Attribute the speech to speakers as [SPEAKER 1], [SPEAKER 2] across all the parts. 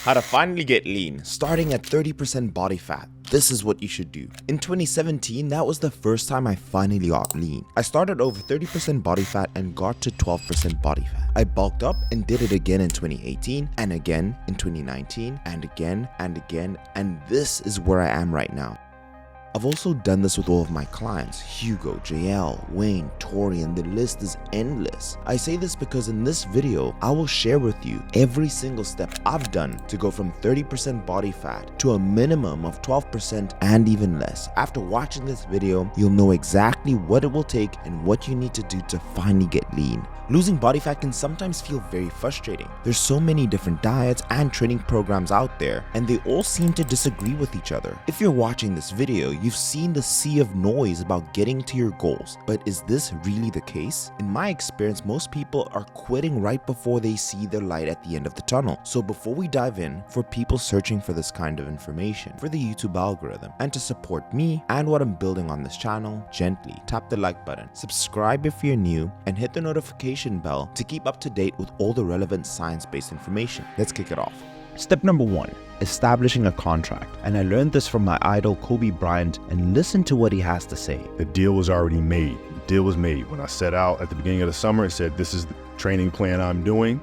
[SPEAKER 1] How to finally get lean, starting at 30% body fat. This is what you should do. In 2017, that was the first time I finally got lean. I started over 30% body fat and got to 12% body fat. I bulked up and did it again in 2018 and again in 2019 and again and again, and this is where I am right now. I've also done this with all of my clients, Hugo, JL, Wayne, Tori, and the list is endless. I say this because in this video, I will share with you every single step I've done to go from 30% body fat to a minimum of 12% and even less. After watching this video, you'll know exactly what it will take and what you need to do to finally get lean. Losing body fat can sometimes feel very frustrating. There's so many different diets and training programs out there, and they all seem to disagree with each other. If you're watching this video, you've seen the sea of noise about getting to your goals, but is this really the case? In my experience, most people are quitting right before they see the light at the end of the tunnel. So before we dive in, for people searching for this kind of information, for the YouTube algorithm, and to support me and what I'm building on this channel, gently tap the like button, subscribe if you're new, and hit the notification bell to keep up to date with all the relevant science-based information. Let's kick it off.
[SPEAKER 2] Step number 1, establishing a contract. And I learned this from my idol Kobe Bryant, and listen to what he has to say.
[SPEAKER 3] The deal was already made. The deal was made. When I set out at the beginning of the summer, it said, this is the training plan I'm doing.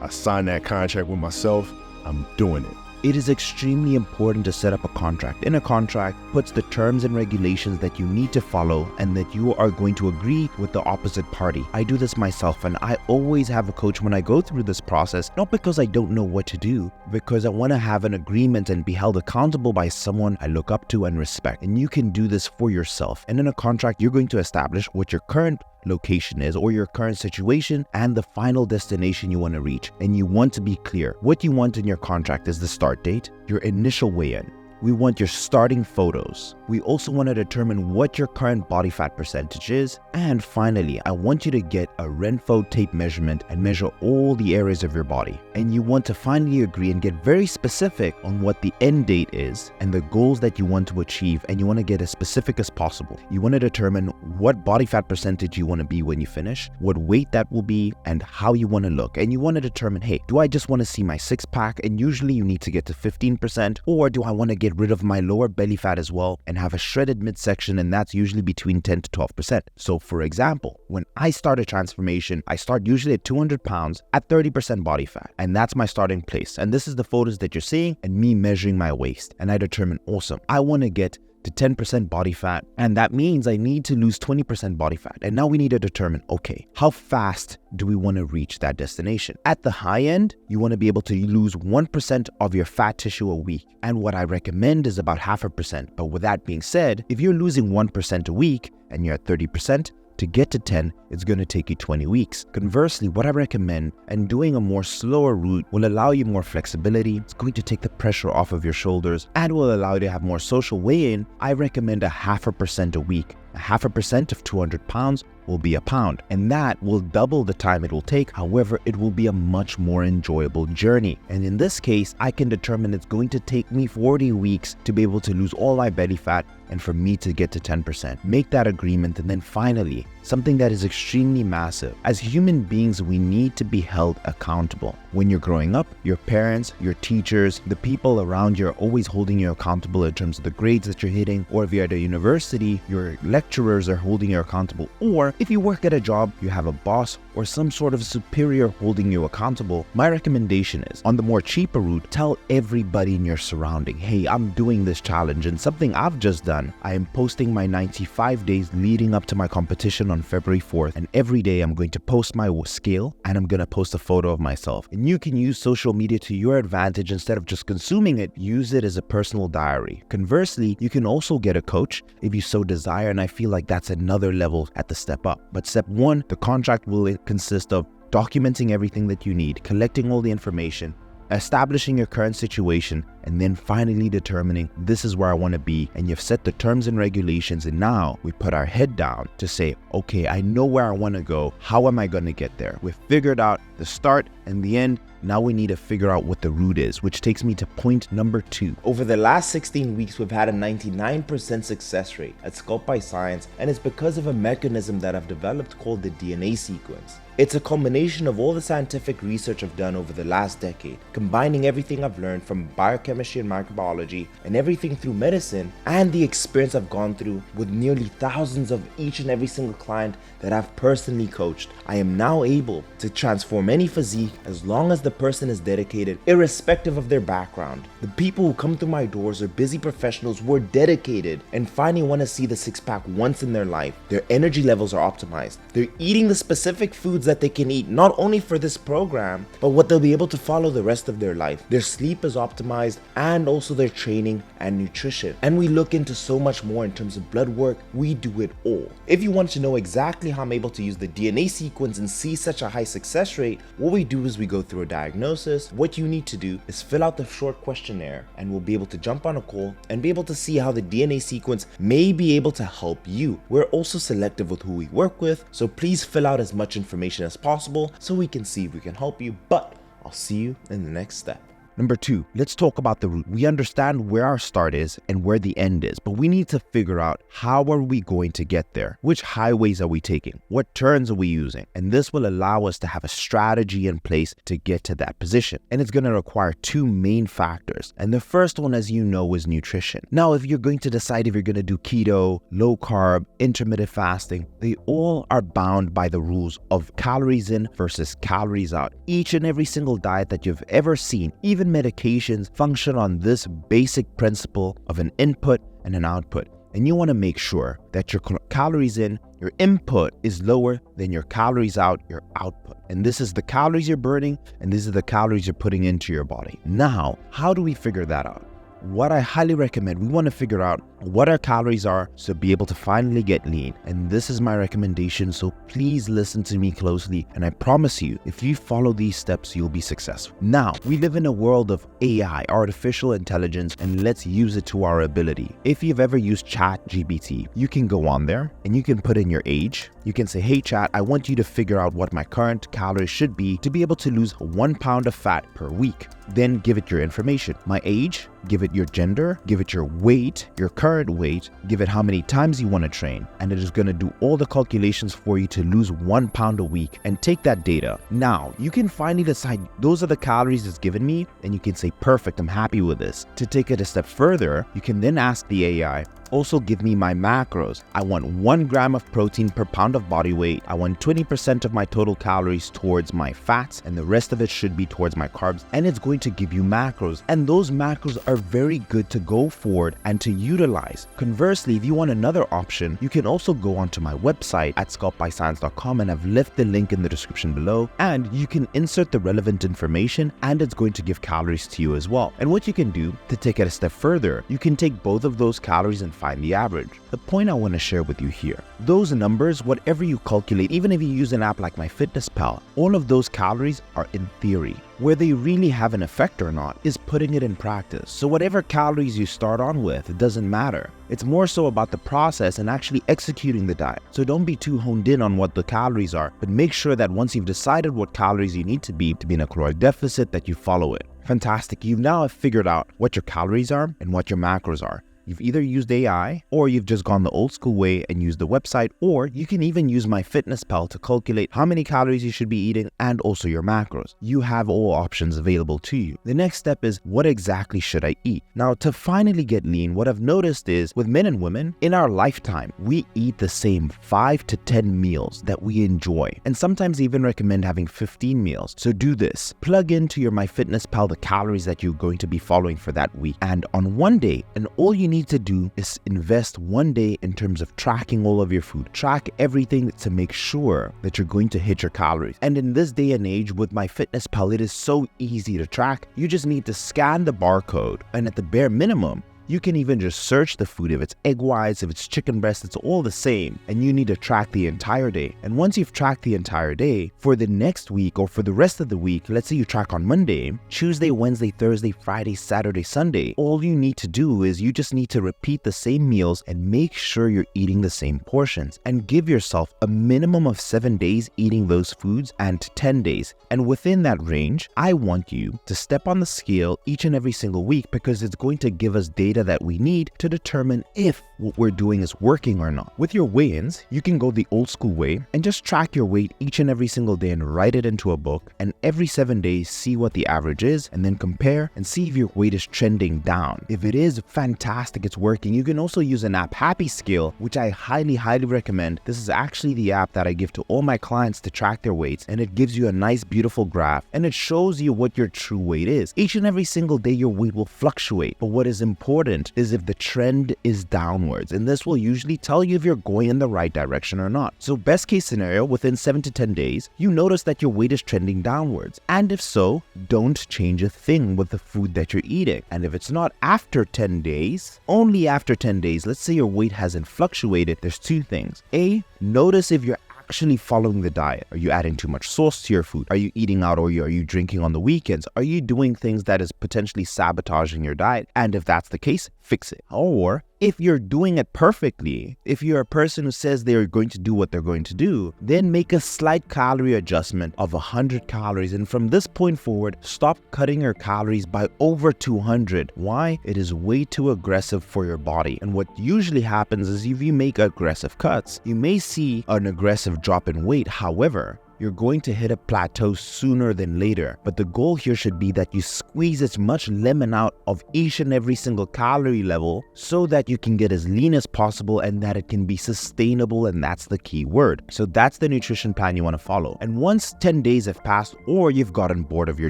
[SPEAKER 3] I signed that contract with myself. I'm doing it.
[SPEAKER 2] It is extremely important to set up a contract. In a contract, puts the terms and regulations that you need to follow and that you are going to agree with the opposite party. I do this myself, and I always have a coach when I go through this process, not because I don't know what to do, because I want to have an agreement and be held accountable by someone I look up to and respect. And you can do this for yourself. And in a contract, you're going to establish what your current location is or your current situation and the final destination you want to reach. And you want to be clear. What you want in your contract is the start date, your initial weigh-in. We want your starting photos. We also want to determine what your current body fat percentage is. And finally, I want you to get a Renfo tape measurement and measure all the areas of your body. And you want to finally agree and get very specific on what the end date is and the goals that you want to achieve. And you want to get as specific as possible. You want to determine what body fat percentage you want to be when you finish, what weight that will be, and how you want to look. And you want to determine, hey, do I just want to see my six pack? And usually you need to get to 15%, or do I want to get rid of my lower belly fat as well and have a shredded midsection, and that's usually between 10 to 12%. So for example, when I start a transformation, I start usually at 200 pounds at 30% body fat, and that's my starting place. And this is the photos that you're seeing and me measuring my waist. And I determine, awesome, I want to get to 10% body fat, and that means I need to lose 20% body fat. And now we need to determine, okay, how fast do we want to reach that destination? At the high end, you want to be able to lose 1% of your fat tissue a week. And what I recommend is about 0.5%. But with that being said, if you're losing 1% a week and you're at 30%, to get to 10, it's going to take you 20 weeks. Conversely, what I recommend and doing a more slower route will allow you more flexibility. It's going to take the pressure off of your shoulders and will allow you to have more social weigh-in. I recommend 0.5% a week. 0.5% of 200 pounds will be a pound, and that will double the time it will take. However, it will be a much more enjoyable journey. And in this case, I can determine it's going to take me 40 weeks to be able to lose all my belly fat and for me to get to 10%. Make that agreement, and then finally, something that is extremely massive. As human beings, we need to be held accountable. When you're growing up, your parents, your teachers, the people around you are always holding you accountable in terms of the grades that you're hitting, or if you're at a university, your lecturers are holding you accountable, or if you work at a job, you have a boss or some sort of superior holding you accountable. My recommendation is, on the more cheaper route, tell everybody in your surrounding, hey, I'm doing this challenge, and something I've just done, I am posting my 95 days leading up to my competition on February 4th, and every day I'm going to post my scale and I'm going to post a photo of myself. And you can use social media to your advantage. Instead of just consuming it, use it as a personal diary. Conversely, you can also get a coach if you so desire, and I feel like that's another level at the step up. But step 1, the contract will consist of documenting everything that you need, collecting all the information, establishing your current situation, and then finally determining this is where I want to be. And you've set the terms and regulations, and now we put our head down to say, okay, I know where I want to go. How am I going to get there? We've figured out the start and the end. Now we need to figure out what the route is, which takes me to point number 2.
[SPEAKER 1] Over the last 16 weeks, we've had a 99% success rate at Sculpt by Science, and it's because of a mechanism that I've developed called the DNA sequence. It's a combination of all the scientific research I've done over the last decade, combining everything I've learned from biochemistry and microbiology and everything through medicine, and the experience I've gone through with nearly thousands of each and every single client that I've personally coached. I am now able to transform any physique as long as the person is dedicated, irrespective of their background. The people who come through my doors are busy professionals who are dedicated and finally want to see the six-pack once in their life. Their energy levels are optimized. They're eating the specific foods that they can eat, not only for this program, but what they'll be able to follow the rest of their life. Their sleep is optimized, and also their training and nutrition. And we look into so much more in terms of blood work. We do it all. If you want to know exactly how I'm able to use the DNA sequence and see such a high success rate, what we do is we go through a diagnosis. What you need to do is fill out the short questionnaire, and we'll be able to jump on a call and be able to see how the DNA sequence may be able to help you. We're also selective with who we work with, so please fill out as much information as possible so we can see if we can help you. But I'll see you in the next step.
[SPEAKER 2] Number 2, let's talk about the route. We understand where our start is and where the end is, but we need to figure out how are we going to get there? Which highways are we taking? What turns are we using? And this will allow us to have a strategy in place to get to that position. And it's going to require 2 main factors. And the first one, as you know, is nutrition. Now, if you're going to decide if you're going to do keto, low carb, intermittent fasting, they all are bound by the rules of calories in versus calories out. Each and every single diet that you've ever seen, even medications, function on this basic principle of an input and an output. And you want to make sure that your calories in, your input is lower than your calories out, your output. And this is the calories you're burning, and these are the calories you're putting into your body. Now, how do we figure that out? What I highly recommend, we want to figure out what our calories are to be able to finally get lean. And this is my recommendation, so please listen to me closely. And I promise you, if you follow these steps, you'll be successful. Now, we live in a world of AI, artificial intelligence, and let's use it to our ability. If you've ever used ChatGPT, you can go on there and you can put in your age. You can say, hey chat, I want you to figure out what my current calories should be to be able to lose 1 pound of fat per week. Then give it your information. My age, give it your gender, give it your weight, your current weight, give it how many times you want to train, and it is going to do all the calculations for you to lose 1 pound a week. And take that data. Now, you can finally decide those are the calories it's given me, and you can say, perfect, I'm happy with this. To take it a step further, you can then ask the AI, also give me my macros. I want 1 gram of protein per pound of body weight. I want 20% of my total calories towards my fats, and the rest of it should be towards my carbs. And it's going to give you macros. And those macros are very good to go forward and to utilize. Conversely, if you want another option, you can also go onto my website at sculptbyscience.com, and I've left the link in the description below, and you can insert the relevant information, and it's going to give calories to you as well. And what you can do to take it a step further, you can take both of those calories and find the average. The point I want to share with you here, those numbers, whatever you calculate, even if you use an app like MyFitnessPal, all of those calories are in theory. Where they really have an effect or not is putting it in practice. So whatever calories you start on with, it doesn't matter. It's more so about the process and actually executing the diet. So don't be too honed in on what the calories are, but make sure that once you've decided what calories you need to be in a caloric deficit, that you follow it. Fantastic. You now have figured out what your calories are and what your macros are. You've either used AI, or you've just gone the old school way and used the website, or you can even use MyFitnessPal to calculate how many calories you should be eating and also your macros. You have all options available to you. The next step is, what exactly should I eat? Now, to finally get lean, what I've noticed is with men and women, in our lifetime, we eat the same 5 to 10 meals that we enjoy, and sometimes even recommend having 15 meals. So do this. Plug into your MyFitnessPal the calories that you're going to be following for that week. And on one day, and all you need to do is invest 1 day in terms of tracking all of your food. Track everything to make sure that you're going to hit your calories. And in this day and age with MyFitnessPal, it is so easy to track. You just need to scan the barcode, and at the bare minimum, You can even just search the food. If it's egg whites, if it's chicken breast, it's all the same. And you need to track the entire day. And once you've tracked the entire day, for the next week or for the rest of the week, let's say you track on Monday, Tuesday, Wednesday, Thursday, Friday, Saturday, Sunday, all you need to do is you just need to repeat the same meals and make sure you're eating the same portions. And give yourself a minimum of 7 days eating those foods and 10 days. And within that range, I want you to step on the scale each and every single week because it's going to give us data that we need to determine if what we're doing is working or not. With your weigh-ins, you can go the old school way and just track your weight each and every single day and write it into a book, and every 7 days see what the average is and then compare and see if your weight is trending down. If it is, fantastic, it's working. You can also use an app, Happy Scale, which I highly recommend. This is actually the app that I give to all my clients to track their weights, and it gives you a nice beautiful graph and it shows you what your true weight is. Each and every single day your weight will fluctuate, but what is important is if the trend is downwards, and this will usually tell you if you're going in the right direction or not. So best case scenario, within 7 to 10 days, you notice that your weight is trending downwards. And if so, don't change a thing with the food that you're eating. And if it's not after 10 days, only after 10 days, let's say your weight hasn't fluctuated, there's two things. A, notice if you're actually following the diet. Are you adding too much sauce to your food? Are you eating out, or are you drinking on the weekends? Are you doing things that is potentially sabotaging your diet? And if that's the case, fix it. Or if you're doing it perfectly, if you're a person who says they're going to do what they're going to do, then make a slight calorie adjustment of 100 calories. And from this point forward, stop cutting your calories by over 200. Why? It is way too aggressive for your body. And what usually happens is if you make aggressive cuts, you may see an aggressive drop in weight. However, you're going to hit a plateau sooner than later. But the goal here should be that you squeeze as much lemon out of each and every single calorie level so that you can get as lean as possible and that it can be sustainable, and that's the key word. So that's the nutrition plan you want to follow. And once 10 days have passed or you've gotten bored of your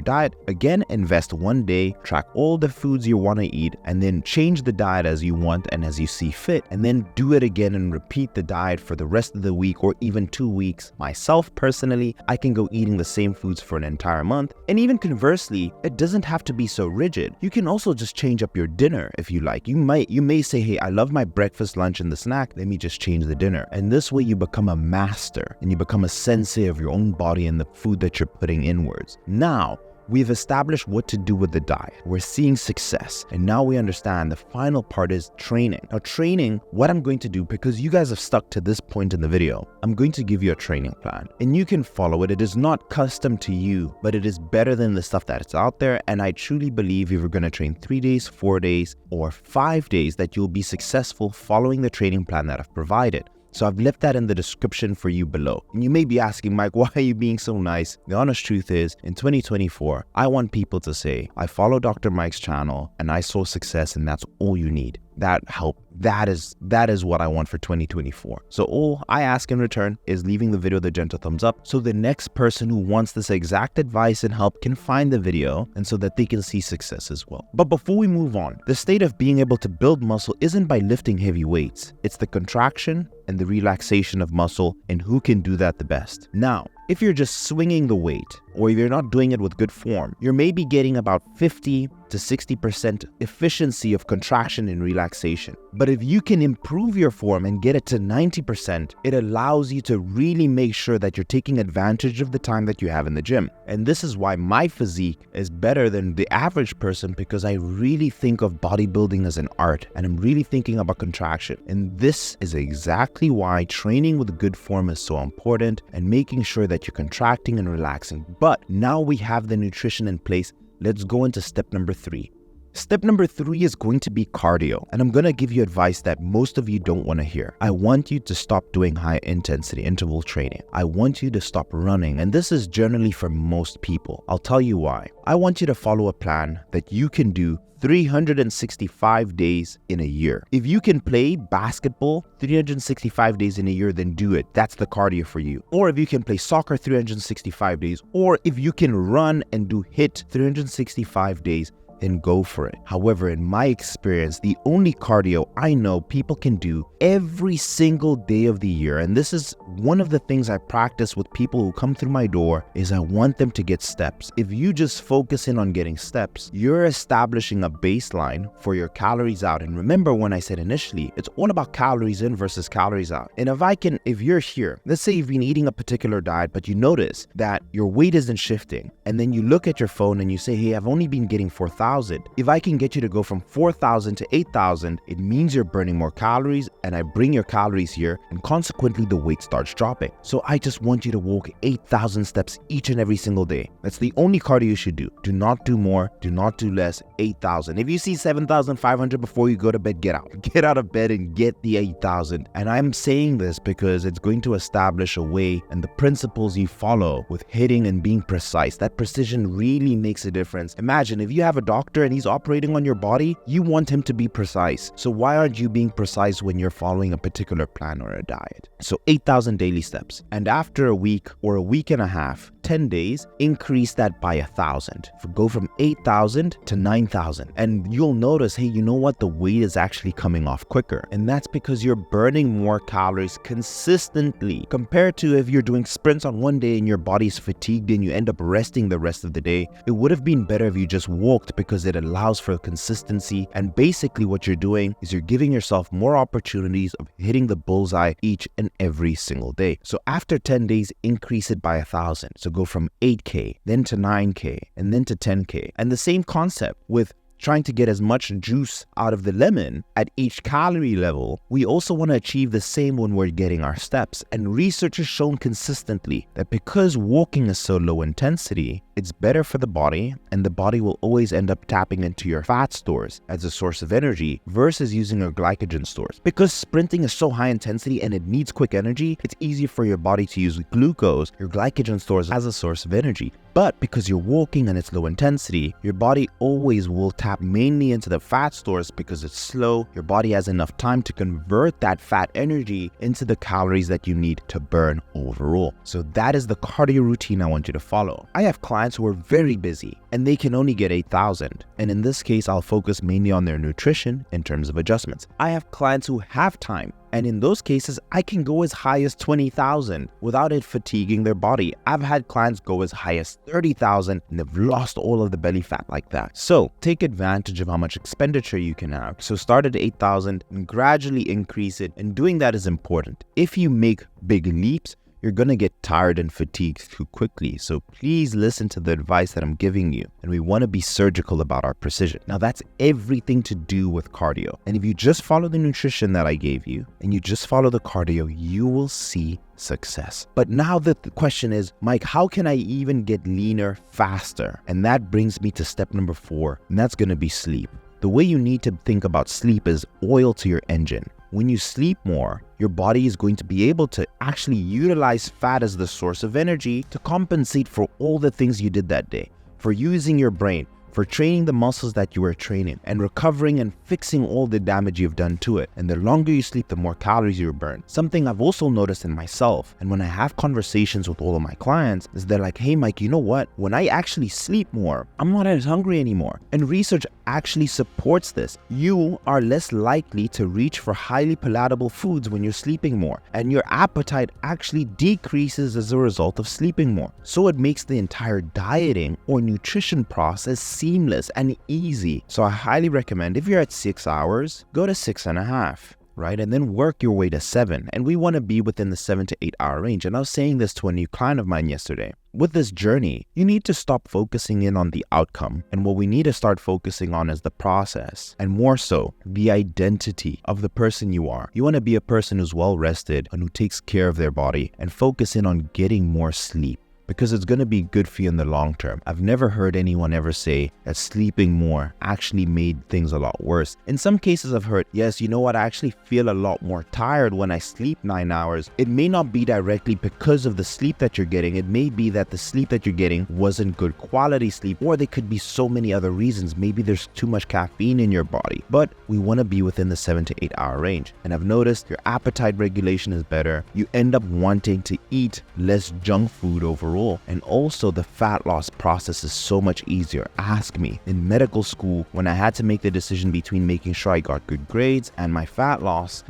[SPEAKER 2] diet, again, invest 1 day, track all the foods you want to eat, and then change the diet as you want and as you see fit, and then do it again and repeat the diet for the rest of the week or even 2 weeks. Myself personally, I can go eating the same foods for an entire month. And even conversely, it doesn't have to be so rigid. You can also just change up your dinner if you like. You may say, hey, I love my breakfast, lunch, and the snack. Let me just change the dinner. And this way you become a master and you become a sensei of your own body and the food that you're putting inwards. Now, we've established what to do with the diet. We're seeing success. And now we understand the final part is training. Now training, what I'm going to do, because you guys have stuck to this point in the video, I'm going to give you a training plan and you can follow it. It is not custom to you, but it is better than the stuff that is out there. And I truly believe if you're going to train 3 days, 4 days, or 5 days, that you'll be successful following the training plan that I've provided. So I've left that in the description for you below. And you may be asking, Mike, why are you being so nice? The honest truth is, in 2024, I want people to say, I follow Dr. Mike's channel and I saw success, and that's all you need. That help. That is what I want for 2024. So all I ask in return is leaving the video the gentle thumbs up so the next person who wants this exact advice and help can find the video, and so that they can see success as well. But before we move on, the state of being able to build muscle isn't by lifting heavy weights. It's the contraction and the relaxation of muscle, and who can do that the best. Now, if you're just swinging the weight, or if you're not doing it with good form, you're maybe getting about 50 to 60% efficiency of contraction and relaxation. But if you can improve your form and get it to 90%, it allows you to really make sure that you're taking advantage of the time that you have in the gym. And this is why my physique is better than the average person, because I really think of bodybuilding as an art, and I'm really thinking about contraction. And this is exactly why training with good form is so important, and making sure that you're contracting and relaxing. But now we have the nutrition in place. Let's go into step number 3. Step number 3 is going to be cardio, and I'm going to give you advice that most of you don't want to hear. I want you to stop doing high intensity interval training. I want you to stop running, and this is generally for most people. I'll tell you why. I want you to follow a plan that you can do 365 days in a year. If you can play basketball 365 days in a year, then do it. That's the cardio for you. Or if you can play soccer 365 days, or if you can run and do HIIT 365 days, then go for it. However, in my experience, the only cardio I know people can do every single day of the year, and this is one of the things I practice with people who come through my door, is I want them to get steps. If you just focus in on getting steps, you're establishing a baseline for your calories out. And remember when I said initially, it's all about calories in versus calories out. And if you're here, let's say you've been eating a particular diet, but you notice that your weight isn't shifting, and then you look at your phone and you say, hey, I've only been getting 4,000. If I can get you to go from 4,000 to 8,000, it means you're burning more calories, and I bring your calories here, and consequently the weight starts dropping. So I just want you to walk 8,000 steps each and every single day. That's the only cardio you should do. Do not do more, do not do less. 8,000. If you see 7,500 before you go to bed, get out. Get out of bed and get the 8,000. And I'm saying this because it's going to establish a way and the principles you follow with hitting and being precise. That precision really makes a difference. Imagine if you have a doctor and he's operating on your body, you want him to be precise. So why aren't you being precise when you're following a particular plan or a diet? So 8,000 daily steps. And after a week or a week and a half, 10 days, increase that by 1,000. Go from 8,000 to 9,000. And you'll notice, hey, you know what? The weight is actually coming off quicker. And that's because you're burning more calories consistently compared to if you're doing sprints on one day and your body's fatigued and you end up resting the rest of the day. It would have been better if you just walked because it allows for consistency. And basically what you're doing is you're giving yourself more opportunities of hitting the bullseye each and every single day. So after 10 days, increase it by 1,000. So go from 8K, then to 9K, and then to 10K. And the same concept with trying to get as much juice out of the lemon at each calorie level, we also want to achieve the same when we're getting our steps. And research has shown consistently that because walking is so low intensity, it's better for the body, and the body will always end up tapping into your fat stores as a source of energy versus using your glycogen stores. Because sprinting is so high intensity and it needs quick energy, it's easier for your body to use glucose, your glycogen stores, as a source of energy. But because you're walking and it's low intensity, your body always will tap mainly into the fat stores because it's slow. Your body has enough time to convert that fat energy into the calories that you need to burn overall. So that is the cardio routine I want you to follow. I have clients who are very busy and they can only get 8,000. And in this case, I'll focus mainly on their nutrition in terms of adjustments. I have clients who have time, and in those cases, I can go as high as 20,000 without it fatiguing their body. I've had clients go as high as 30,000 and they've lost all of the belly fat like that. So take advantage of how much expenditure you can have. So start at 8,000 and gradually increase it. And doing that is important. If you make big leaps, you're going to get tired and fatigued too quickly. So please listen to the advice that I'm giving you. And we want to be surgical about our precision. Now that's everything to do with cardio. And if you just follow the nutrition that I gave you and you just follow the cardio, you will see success. But now the question is, Mike, how can I even get leaner faster? And that brings me to step number 4, and that's going to be sleep. The way you need to think about sleep is oil to your engine. When you sleep more, your body is going to be able to actually utilize fat as the source of energy to compensate for all the things you did that day, for using your brain, for training the muscles that you were training, and recovering and fixing all the damage you've done to it. And the longer you sleep, the more calories you burn. Something I've also noticed in myself, and when I have conversations with all of my clients, is they're like, hey Mike, you know what? When I actually sleep more, I'm not as hungry anymore. And research actually supports this. You are less likely to reach for highly palatable foods when you're sleeping more, and your appetite actually decreases as a result of sleeping more. So it makes the entire dieting or nutrition process seamless and easy. So I highly recommend, if you're at 6 hours, go to 6.5. right? And then work your way to 7. And we want to be within the 7 to 8 hour range. And I was saying this to a new client of mine yesterday. With this journey, you need to stop focusing in on the outcome. And what we need to start focusing on is the process, and more so, the identity of the person you are. You want to be a person who's well rested and who takes care of their body, and focus in on getting more sleep, because it's going to be good for you in the long term. I've never heard anyone ever say that sleeping more actually made things a lot worse. In some cases I've heard, yes, you know what, I actually feel a lot more tired when I sleep 9 hours. It may not be directly because of the sleep that you're getting. It may be that the sleep that you're getting wasn't good quality sleep, or there could be so many other reasons. Maybe there's too much caffeine in your body, but we want to be within the 7 to 8 hour range. And I've noticed your appetite regulation is better. You end up wanting to eat less junk food overall, control. And also the fat loss process is so much easier. Ask me. In medical school, when I had to make the decision between making sure I got good grades and my fat loss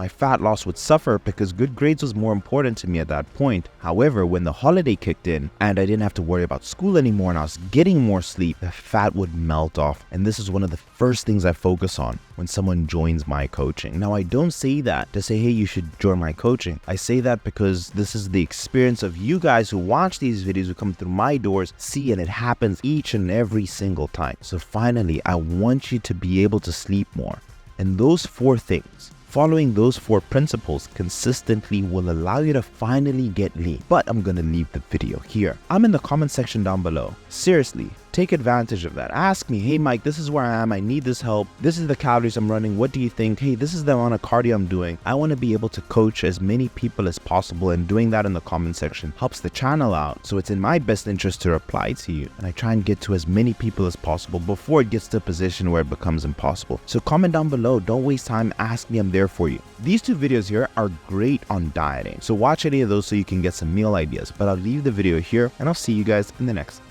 [SPEAKER 2] would suffer because good grades was more important to me at that point. However, when the holiday kicked in and I didn't have to worry about school anymore and I was getting more sleep, the fat would melt off. And this is one of the first things I focus on when someone joins my coaching. Now, I don't say that to say, hey, you should join my coaching. I say that because this is the experience of you guys who watch these videos, who come through my doors, see, and it happens each and every single time. So finally, I want you to be able to sleep more. And those 4 things, following those 4 principles consistently will allow you to finally get lean. But I'm gonna leave the video here. I'm in the comment section down below. Seriously, take advantage of that. Ask me, hey Mike, this is where I am. I need this help. This is the calories I'm running. What do you think? Hey, this is the amount of cardio I'm doing. I want to be able to coach as many people as possible, and doing that in the comment section helps the channel out. So it's in my best interest to reply to you, and I try and get to as many people as possible before it gets to a position where it becomes impossible. So comment down below. Don't waste time. Ask me. I'm there for you. These 2 videos here are great on dieting. So watch any of those so you can get some meal ideas. But I'll leave the video here, and I'll see you guys in the next.